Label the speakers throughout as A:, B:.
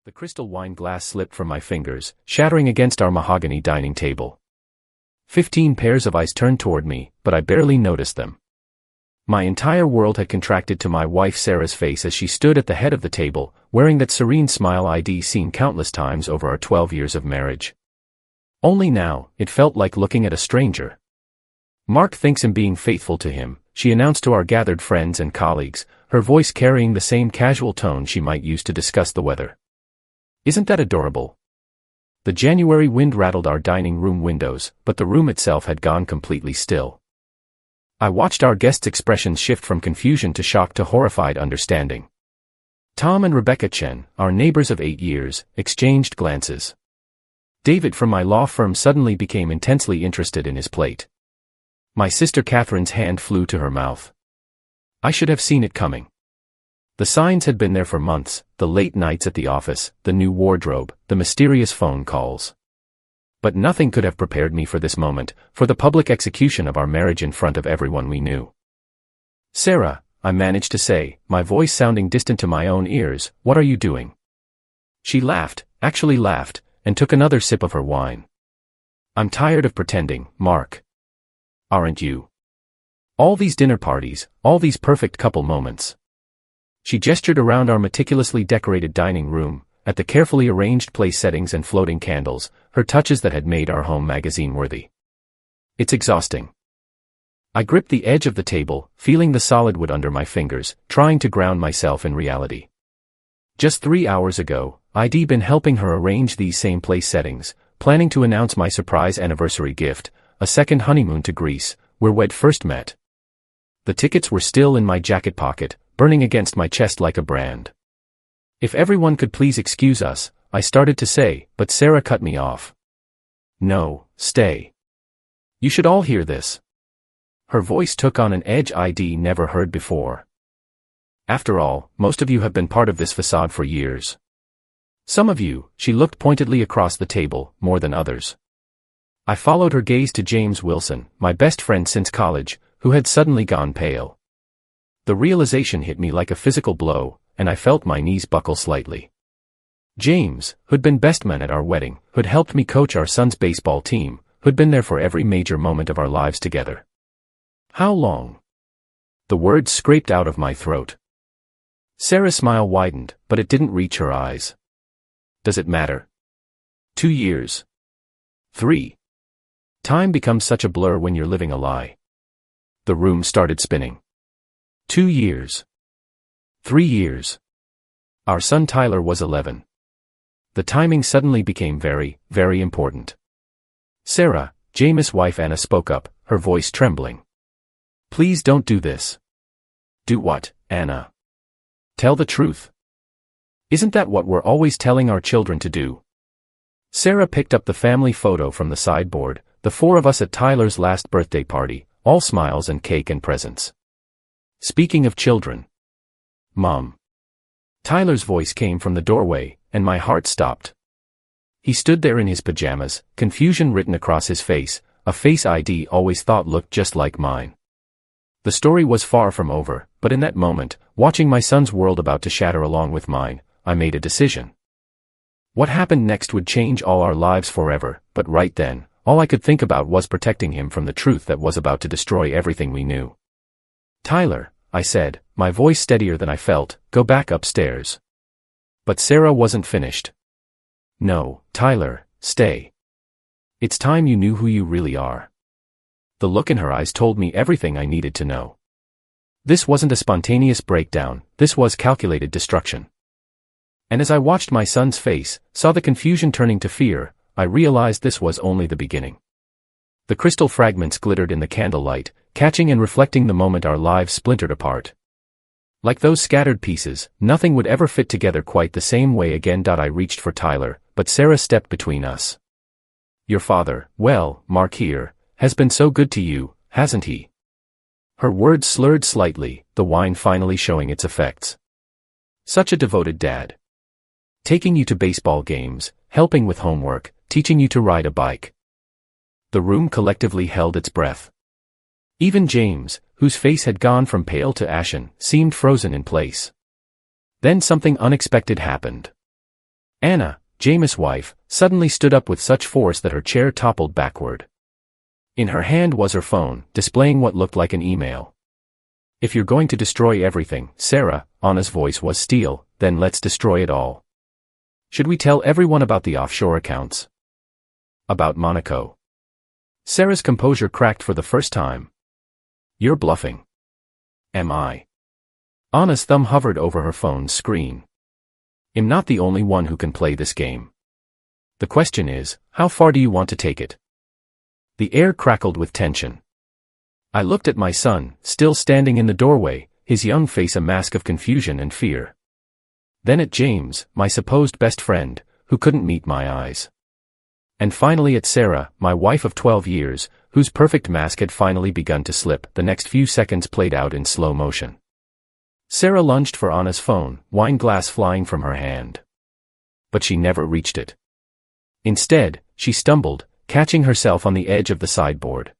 A: The crystal wine glass slipped from my fingers, shattering against our mahogany dining table. 15 pairs of eyes turned toward me, but I barely noticed them. My entire world had contracted to my wife Sarah's face as she stood at the head of the table, wearing that serene smile I'd seen countless times over our 12 years of marriage. Only now, it felt like looking at a stranger. "Mark thinks I'm being faithful to him," she announced to our gathered friends and colleagues, her voice carrying the same casual tone she might use to discuss the weather. Isn't that adorable? The January wind rattled our dining room windows, but the room itself had gone completely still. I watched our guests' expressions shift from confusion to shock to horrified understanding. Tom and Rebecca Chen, our neighbors of 8 years, exchanged glances. David from my law firm suddenly became intensely interested in his plate. My sister Catherine's hand flew to her mouth. I should have seen it coming. The signs had been there for months, the late nights at the office, the new wardrobe, the mysterious phone calls. But nothing could have prepared me for this moment, for the public execution of our marriage in front of everyone we knew. "Sarah," I managed to say, my voice sounding distant to my own ears, "what are you doing?" She laughed, actually laughed, and took another sip of her wine. "I'm tired of pretending, Mark. Aren't you? All these dinner parties, all these perfect couple moments." She gestured around our meticulously decorated dining room, at the carefully arranged place settings and floating candles, her touches that had made our home magazine-worthy. "It's exhausting." I gripped the edge of the table, feeling the solid wood under my fingers, trying to ground myself in reality. Just 3 hours ago, I'd been helping her arrange these same place settings, planning to announce my surprise anniversary gift, a second honeymoon to Greece, where we'd first met. The tickets were still in my jacket pocket, burning against my chest like a brand. "If everyone could please excuse us," I started to say, but Sarah cut me off. "No, stay. You should all hear this." Her voice took on an edge I'd never heard before. "After all, most of you have been part of this facade for years. Some of you," she looked pointedly across the table, "more than others." I followed her gaze to James Wilson, my best friend since college, who had suddenly gone pale. The realization hit me like a physical blow, and I felt my knees buckle slightly. James, who'd been best man at our wedding, who'd helped me coach our son's baseball team, who'd been there for every major moment of our lives together. "How long?" The words scraped out of my throat. Sarah's smile widened, but it didn't reach her eyes. "Does it matter?" 2 years. 3. Time becomes such a blur when you're living a lie. The room started spinning. 2 years. 3 years. Our son Tyler was 11. The timing suddenly became very, very important. "Sarah," James' wife Anna spoke up, her voice trembling. "Please don't do this." "Do what, Anna?" "Tell the truth." "Isn't that what we're always telling our children to do?" Sarah picked up the family photo from the sideboard, the 4 of us at Tyler's last birthday party, all smiles and cake and presents. "Speaking of children." "Mom." Tyler's voice came from the doorway, and my heart stopped. He stood there in his pajamas, confusion written across his face, a face I'd always thought looked just like mine. The story was far from over, but in that moment, watching my son's world about to shatter along with mine, I made a decision. What happened next would change all our lives forever, but right then, all I could think about was protecting him from the truth that was about to destroy everything we knew. "Tyler," I said, my voice steadier than I felt, "go back upstairs." But Sarah wasn't finished. "No, Tyler, stay. It's time you knew who you really are." The look in her eyes told me everything I needed to know. This wasn't a spontaneous breakdown, this was calculated destruction. And as I watched my son's face, saw the confusion turning to fear, I realized this was only the beginning. The crystal fragments glittered in the candlelight, catching and reflecting the moment our lives splintered apart. Like those scattered pieces, nothing would ever fit together quite the same way again. I reached for Tyler, but Sarah stepped between us. "Your father, well, Mark here, has been so good to you, hasn't he?" Her words slurred slightly, the wine finally showing its effects. "Such a devoted dad. Taking you to baseball games, helping with homework, teaching you to ride a bike." The room collectively held its breath. Even James, whose face had gone from pale to ashen, seemed frozen in place. Then something unexpected happened. Anna, James' wife, suddenly stood up with such force that her chair toppled backward. In her hand was her phone, displaying what looked like an email. "If you're going to destroy everything, Sarah," Anna's voice was steel, "then let's destroy it all. Should we tell everyone about the offshore accounts? About Monaco?" Sarah's composure cracked for the first time. "You're bluffing." "Am I?" Anna's thumb hovered over her phone's screen. "I'm not the only one who can play this game. The question is, how far do you want to take it?" The air crackled with tension. I looked at my son, still standing in the doorway, his young face a mask of confusion and fear. Then at James, my supposed best friend, who couldn't meet my eyes. And finally at Sarah, my wife of 12 years, whose perfect mask had finally begun to slip. The next few seconds played out in slow motion. Sarah lunged for Anna's phone, wine glass flying from her hand. But she never reached it. Instead, she stumbled, catching herself on the edge of the sideboard.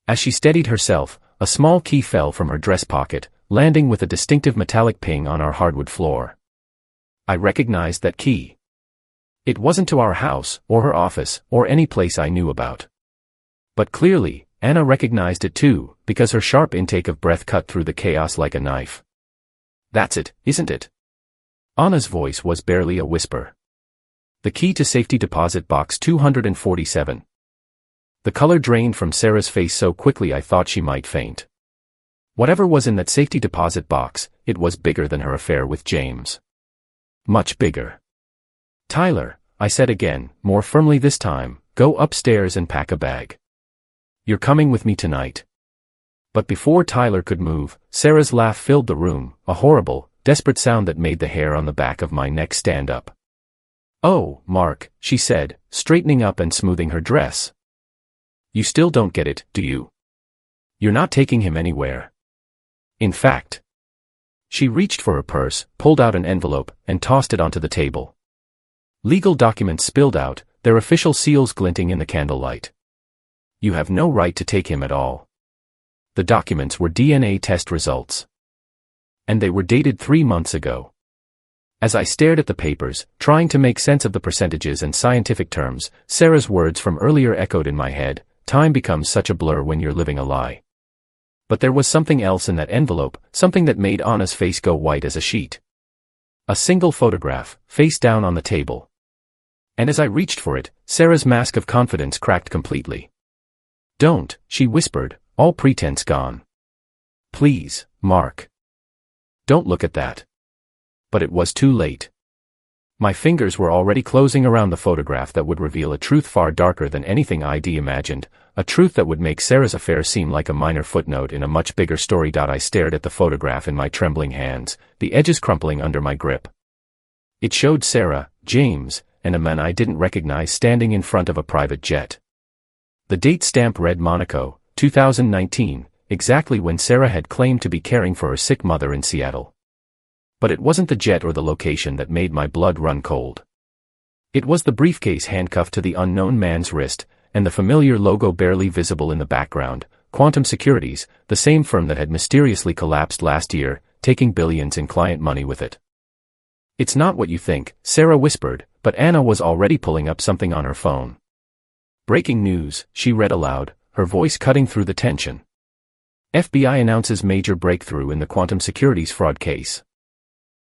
A: As she steadied herself, a small key fell from her dress pocket, landing with a distinctive metallic ping on our hardwood floor. I recognized that key. It wasn't to our house, or her office, or any place I knew about. But clearly, Anna recognized it too, because her sharp intake of breath cut through the chaos like a knife. "That's it, isn't it?" Anna's voice was barely a whisper. "The key to safety deposit box 247. The color drained from Sarah's face so quickly I thought she might faint. Whatever was in that safety deposit box, it was bigger than her affair with James. Much bigger. "Tyler," I said again, more firmly this time, "go upstairs and pack a bag. You're coming with me tonight." But before Tyler could move, Sarah's laugh filled the room, a horrible, desperate sound that made the hair on the back of my neck stand up. "Oh, Mark," she said, straightening up and smoothing her dress. "You still don't get it, do you? You're not taking him anywhere. In fact..." She reached for her purse, pulled out an envelope, and tossed it onto the table. Legal documents spilled out, their official seals glinting in the candlelight. "You have no right to take him at all." The documents were DNA test results. And they were dated 3 months ago. As I stared at the papers, trying to make sense of the percentages and scientific terms, Sarah's words from earlier echoed in my head. Time becomes such a blur when you're living a lie. But there was something else in that envelope, something that made Anna's face go white as a sheet. A single photograph, face down on the table. And as I reached for it, Sarah's mask of confidence cracked completely. "Don't," she whispered, all pretense gone. "Please, Mark. Don't look at that." But it was too late. My fingers were already closing around the photograph that would reveal a truth far darker than anything I'd imagined, a truth that would make Sarah's affair seem like a minor footnote in a much bigger story. I stared at the photograph in my trembling hands, the edges crumpling under my grip. It showed Sarah, James, and a man I didn't recognize standing in front of a private jet. The date stamp read Monaco, 2019, exactly when Sarah had claimed to be caring for her sick mother in Seattle. But it wasn't the jet or the location that made my blood run cold. It was the briefcase handcuffed to the unknown man's wrist, and the familiar logo barely visible in the background, Quantum Securities, the same firm that had mysteriously collapsed last year, taking billions in client money with it. "It's not what you think," Sarah whispered, but Anna was already pulling up something on her phone. "Breaking news," she read aloud, her voice cutting through the tension. "FBI announces major breakthrough in the Quantum Securities fraud case.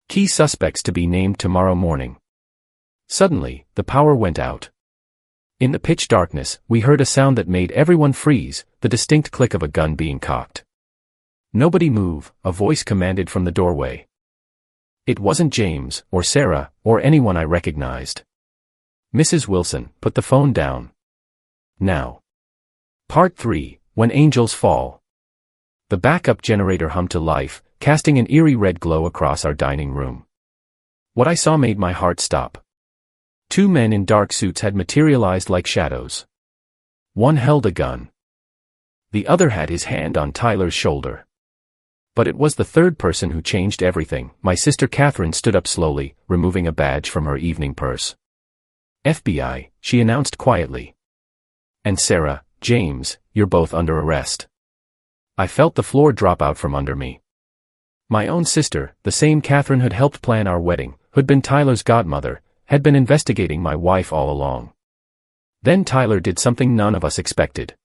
A: Key suspects to be named tomorrow morning." Suddenly, the power went out. In the pitch darkness, we heard a sound that made everyone freeze, the distinct click of a gun being cocked. "Nobody move," a voice commanded from the doorway. It wasn't James, or Sarah, or anyone I recognized. "Mrs. Wilson, put the phone down. Now." Part 3, When Angels Fall. The backup generator hummed to life, casting an eerie red glow across our dining room. What I saw made my heart stop. 2 men in dark suits had materialized like shadows. One held a gun. The other had his hand on Tyler's shoulder. But it was the third person who changed everything. My sister Catherine stood up slowly, removing a badge from her evening purse. "FBI," she announced quietly. "And Sarah, James, you're both under arrest." I felt the floor drop out from under me. My own sister, the same Catherine who'd helped plan our wedding, who'd been Tyler's godmother, had been investigating my wife all along. Then Tyler did something none of us expected.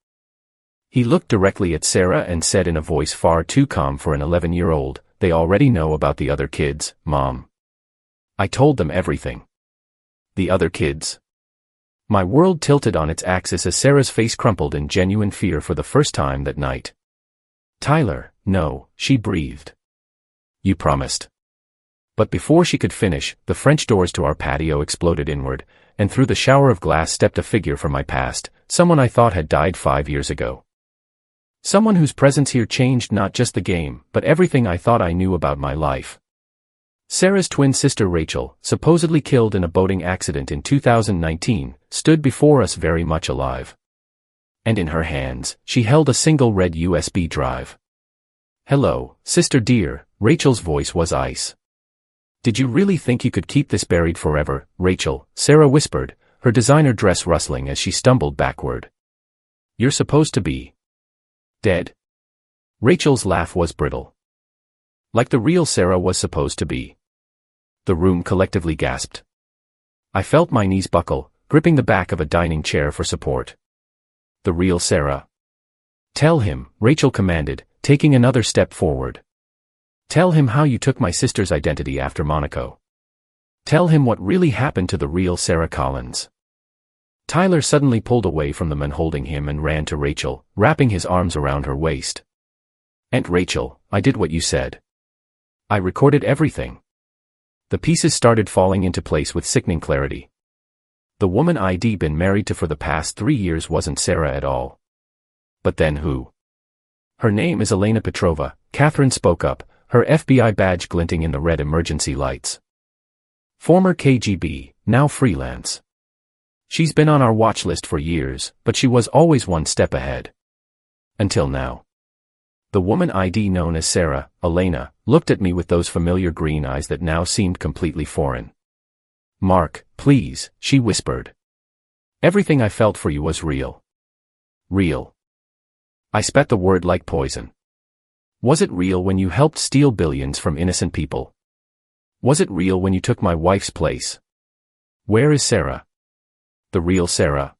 A: He looked directly at Sarah and said in a voice far too calm for an 11-year-old, "They already know about the other kids, Mom." I told them everything. The other kids? My world tilted on its axis as Sarah's face crumpled in genuine fear for the first time that night. "Tyler, no," she breathed. "You promised." But before she could finish, the French doors to our patio exploded inward, and through the shower of glass stepped a figure from my past, someone I thought had died 5 years ago. Someone whose presence here changed not just the game, but everything I thought I knew about my life. Sarah's twin sister Rachel, supposedly killed in a boating accident in 2019, stood before us very much alive. And in her hands, she held a single red USB drive. "Hello, sister dear," Rachel's voice was ice. "Did you really think you could keep this buried forever, Rachel?" Sarah whispered, her designer dress rustling as she stumbled backward. "You're supposed to be dead?" Rachel's laugh was brittle. Like the real Sarah was supposed to be. The room collectively gasped. I felt my knees buckle, gripping the back of a dining chair for support. The real Sarah. "Tell him," Rachel commanded, taking another step forward. "Tell him how you took my sister's identity after Monaco. Tell him what really happened to the real Sarah Collins." Tyler suddenly pulled away from the man holding him and ran to Rachel, wrapping his arms around her waist. "Aunt Rachel, I did what you said. I recorded everything." The pieces started falling into place with sickening clarity. The woman I'd been married to for the past 3 years wasn't Sarah at all. But then who? "Her name is Elena Petrova," Catherine spoke up, her FBI badge glinting in the red emergency lights. "Former KGB, now freelance. She's been on our watch list for years, but she was always one step ahead. Until now." The woman I'd known as Sarah, Elena, looked at me with those familiar green eyes that now seemed completely foreign. "Mark, please," she whispered. "Everything I felt for you was real." "Real?" I spat the word like poison. "Was it real when you helped steal billions from innocent people? Was it real when you took my wife's place? Where is Sarah? The real Sarah?"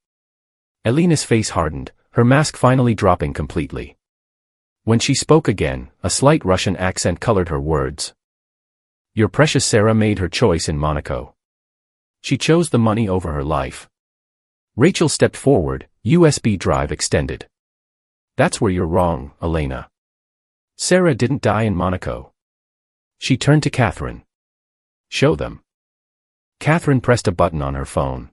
A: Elena's face hardened, her mask finally dropping completely. When she spoke again, a slight Russian accent colored her words. "Your precious Sarah made her choice in Monaco. She chose the money over her life." Rachel stepped forward, USB drive extended. "That's where you're wrong, Elena. Sarah didn't die in Monaco." She turned to Catherine. "Show them." Catherine pressed a button on her phone.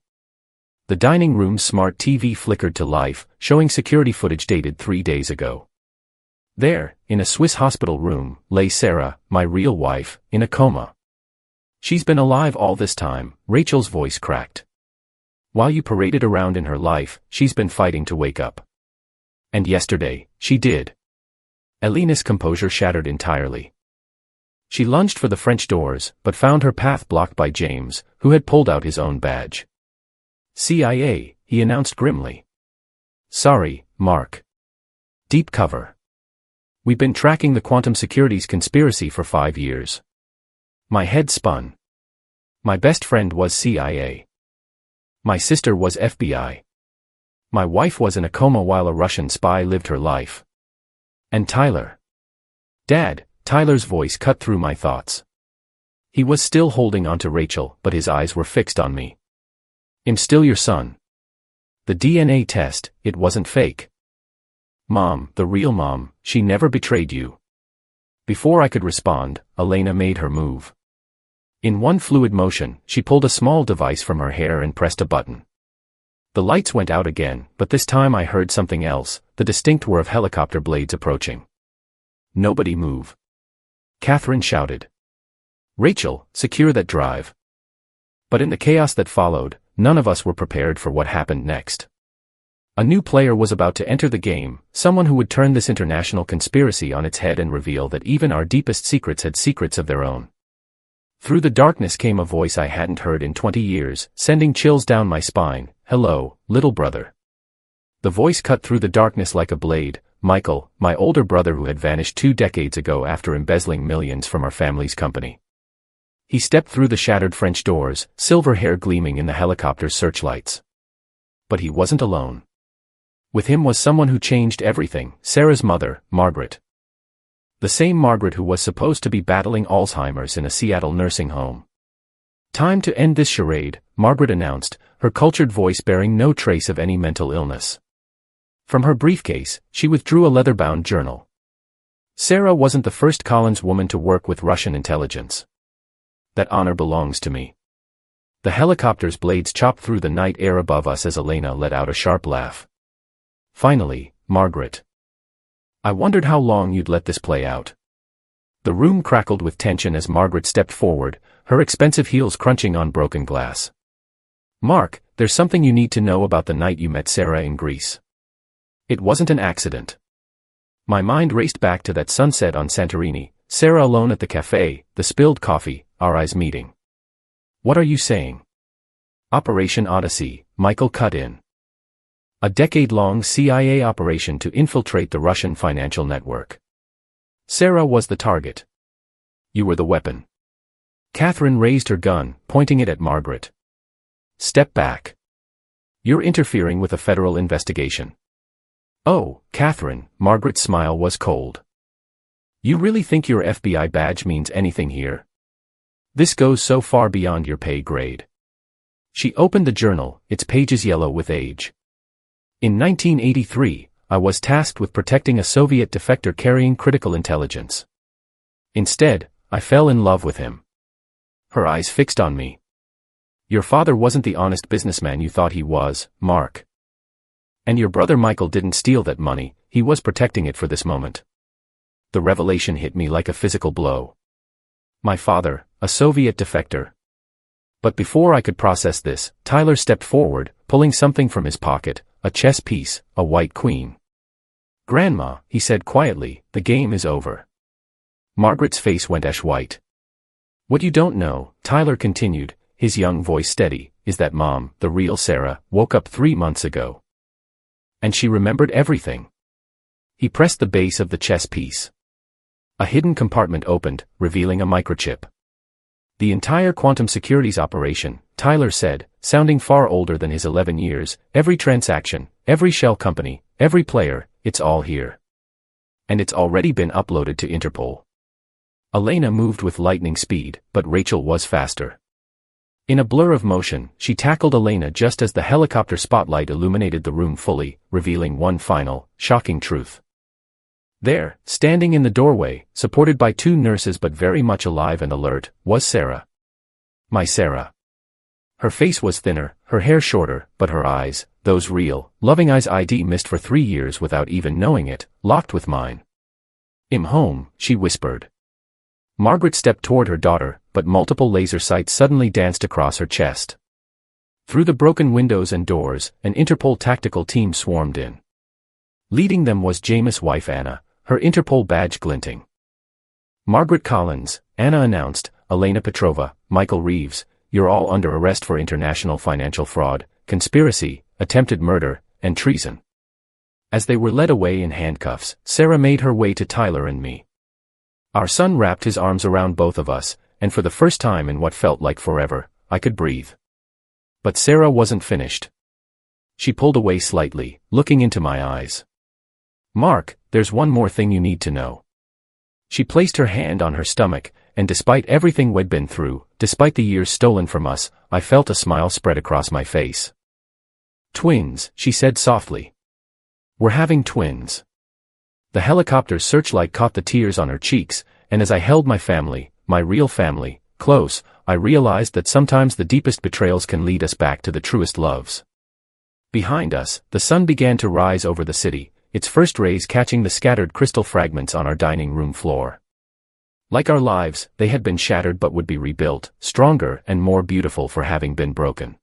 A: The dining room's smart TV flickered to life, showing security footage dated 3 days ago. There, in a Swiss hospital room, lay Sarah, my real wife, in a coma. "She's been alive all this time," Rachel's voice cracked. "While you paraded around in her life, she's been fighting to wake up. And yesterday, she did." Elena's composure shattered entirely. She lunged for the French doors, but found her path blocked by James, who had pulled out his own badge. "CIA," he announced grimly. "Sorry, Mark. Deep cover. We've been tracking the quantum securities conspiracy for 5 years." My head spun. My best friend was CIA. My sister was FBI. My wife was in a coma while a Russian spy lived her life. And Tyler. "Dad," Tyler's voice cut through my thoughts. He was still holding onto Rachel, but his eyes were fixed on me. "I'm still your son. The DNA test, it wasn't fake. Mom, the real mom, she never betrayed you." Before I could respond, Elena made her move. In one fluid motion, she pulled a small device from her hair and pressed a button. The lights went out again, but this time I heard something else, the distinct whir of helicopter blades approaching. "Nobody move," Catherine shouted. "Rachel, secure that drive." But in the chaos that followed, none of us were prepared for what happened next. A new player was about to enter the game, someone who would turn this international conspiracy on its head and reveal that even our deepest secrets had secrets of their own. Through the darkness came a voice I hadn't heard in 20 years, sending chills down my spine. "Hello, little brother." The voice cut through the darkness like a blade. Michael, my older brother who had vanished 2 decades ago after embezzling millions from our family's company. He stepped through the shattered French doors, silver hair gleaming in the helicopter's searchlights. But he wasn't alone. With him was someone who changed everything, Sarah's mother, Margaret. The same Margaret who was supposed to be battling Alzheimer's in a Seattle nursing home. "Time to end this charade," Margaret announced, her cultured voice bearing no trace of any mental illness. From her briefcase, she withdrew a leather-bound journal. "Sarah wasn't the first Collins woman to work with Russian intelligence. That honor belongs to me." The helicopter's blades chopped through the night air above us as Elena let out a sharp laugh. "Finally, Margaret. I wondered how long you'd let this play out." The room crackled with tension as Margaret stepped forward, her expensive heels crunching on broken glass. "Mark, there's something you need to know about the night you met Sarah in Greece. It wasn't an accident." My mind raced back to that sunset on Santorini, Sarah alone at the cafe, the spilled coffee, our eyes meeting. "What are you saying?" "Operation Odyssey," Michael cut in. "A decade-long CIA operation to infiltrate the Russian financial network. Sarah was the target. You were the weapon." Catherine raised her gun, pointing it at Margaret. "Step back. You're interfering with a federal investigation." "Oh, Catherine," Margaret's smile was cold. "You really think your FBI badge means anything here? This goes so far beyond your pay grade." She opened the journal, its pages yellow with age. "In 1983, I was tasked with protecting a Soviet defector carrying critical intelligence. Instead, I fell in love with him." Her eyes fixed on me. "Your father wasn't the honest businessman you thought he was, Mark. And your brother Michael didn't steal that money, he was protecting it for this moment." The revelation hit me like a physical blow. My father, a Soviet defector. But before I could process this, Tyler stepped forward, pulling something from his pocket, a chess piece, a white queen. "Grandma," he said quietly, "the game is over." Margaret's face went ash white. "What you don't know," Tyler continued, his young voice steady, "is that Mom, the real Sarah, woke up 3 months ago. And she remembered everything." He pressed the base of the chess piece. A hidden compartment opened, revealing a microchip. "The entire quantum securities operation," Tyler said, sounding far older than his 11 years, "every transaction, every shell company, every player, it's all here. And it's already been uploaded to Interpol." Elena moved with lightning speed, but Rachel was faster. In a blur of motion, she tackled Elena just as the helicopter spotlight illuminated the room fully, revealing one final, shocking truth. There, standing in the doorway, supported by 2 nurses but very much alive and alert, was Sarah. My Sarah. Her face was thinner, her hair shorter, but her eyes, those real, loving eyes I'd missed for 3 years without even knowing it, locked with mine. "I'm home," she whispered. Margaret stepped toward her daughter, but multiple laser sights suddenly danced across her chest. Through the broken windows and doors, an Interpol tactical team swarmed in. Leading them was Jameis' wife Anna, her Interpol badge glinting. "Margaret Collins," Anna announced, "Elena Petrova, Michael Reeves, you're all under arrest for international financial fraud, conspiracy, attempted murder, and treason." As they were led away in handcuffs, Sarah made her way to Tyler and me. Our son wrapped his arms around both of us, and for the first time in what felt like forever, I could breathe. But Sarah wasn't finished. She pulled away slightly, looking into my eyes. "Mark, there's one more thing you need to know." She placed her hand on her stomach, and despite everything we'd been through, despite the years stolen from us, I felt a smile spread across my face. "Twins," she said softly. "We're having twins." The helicopter's searchlight caught the tears on her cheeks, and as I held my family, my real family, close, I realized that sometimes the deepest betrayals can lead us back to the truest loves. Behind us, the sun began to rise over the city, its first rays catching the scattered crystal fragments on our dining room floor. Like our lives, they had been shattered but would be rebuilt, stronger and more beautiful for having been broken.